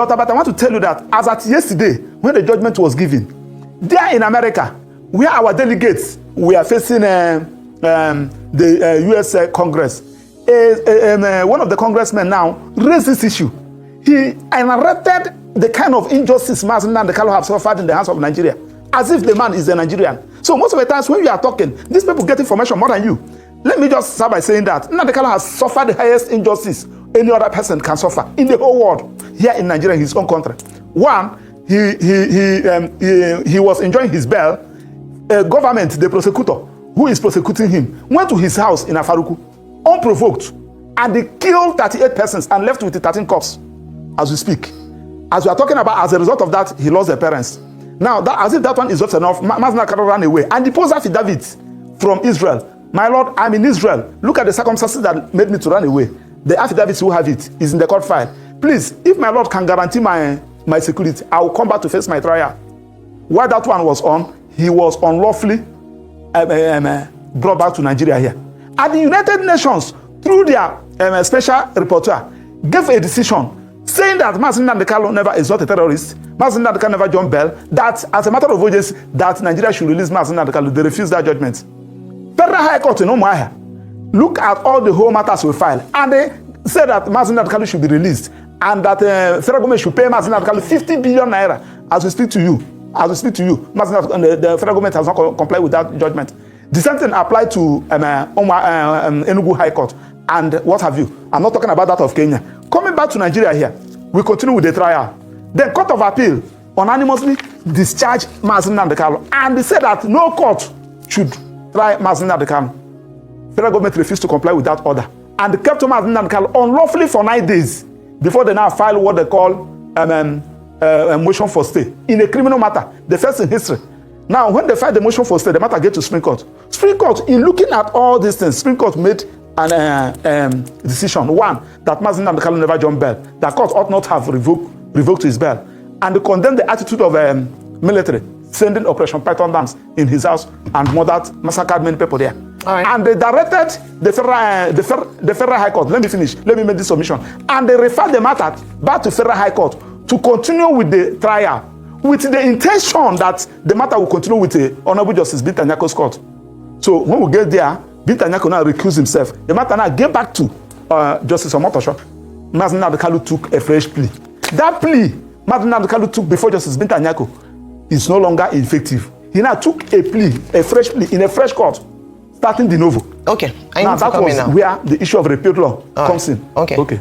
But I want to tell you that as at yesterday, when the judgment was given, there in America, where our delegates were facing the U.S. Congress, one of the congressmen now raised this issue. He narrated the kind of injustice Nnamdi Kanu have suffered in the hands of Nigeria, as if the man is a Nigerian. So most of the times when you are talking, these people get information more than you. Let me just start by saying that Nnamdi Kanu has suffered the highest injustice any other person can suffer in the whole world. Here in Nigeria, in his own country. One, he was enjoying his bail. Government, the prosecutor, who is prosecuting him, went to his house in Afaruku, unprovoked, and they killed 38 persons and left with 13 corpses as we speak. As we are talking about, as a result of that, he lost their parents. Now, as if that one is not enough, Nnamdi Kanu ran away. And the post affidavit from Israel. My Lord, I'm in Israel. Look at the circumstances that made me to run away. The affidavit, who have it, is in the court file. Please, if my Lord can guarantee my security, I will come back to face my trial. While that one was on, he was unlawfully brought back to Nigeria here. And the United Nations, through their special rapporteur, gave a decision saying that Nnamdi Kanu is not a terrorist, Nnamdi Kanu never jumped bail, that as a matter of urgency, that Nigeria should release Nnamdi Kanu. They refused that judgment. Federal High Court in Umuahia, look at all the whole matters we filed, and they said that Nnamdi Kanu should be released, and that federal government should pay Nnamdi Kanu 50 billion naira. As we speak to you, the federal government has not complied with that judgment. The same thing applied to Enugu High Court and what have you. I'm not talking about that of Kenya. Coming back to Nigeria here, we continue with the trial. Then Court of Appeal unanimously discharged Nnamdi Kanu, and they said that no court should try Nnamdi Kanu. Federal government refused to comply with that order, and they kept Nnamdi Kanu unlawfully for 9 days before they now filed what they call a motion for stay in a criminal matter, the first in history. Now, when they filed the motion for stay, the matter gets to Supreme Court. Supreme Court, in looking at all these things, Supreme Court made an decision. One, that Nnamdi Kanu never jumped bail. The court ought not have revoked his bail. And they condemned the attitude of military, sending Operation Python dams in his house and massacred many people there. Right. And they directed the Federal High Court, let me finish, let me make this submission, and they referred the matter back to Federal High Court to continue with the trial, with the intention that the matter will continue with the Honorable Justice Binta Nyako's court. So when we get there, Binta Nyako now recused himself. The matter now get back to Justice Omotosho. Nnamdi Kanu took a fresh plea. That plea Nnamdi Kanu took before Justice Binta Nyako is no longer effective. He now took a fresh plea in a fresh court, starting de novo. Okay, Now that was where the issue of repeal law comes in. Okay.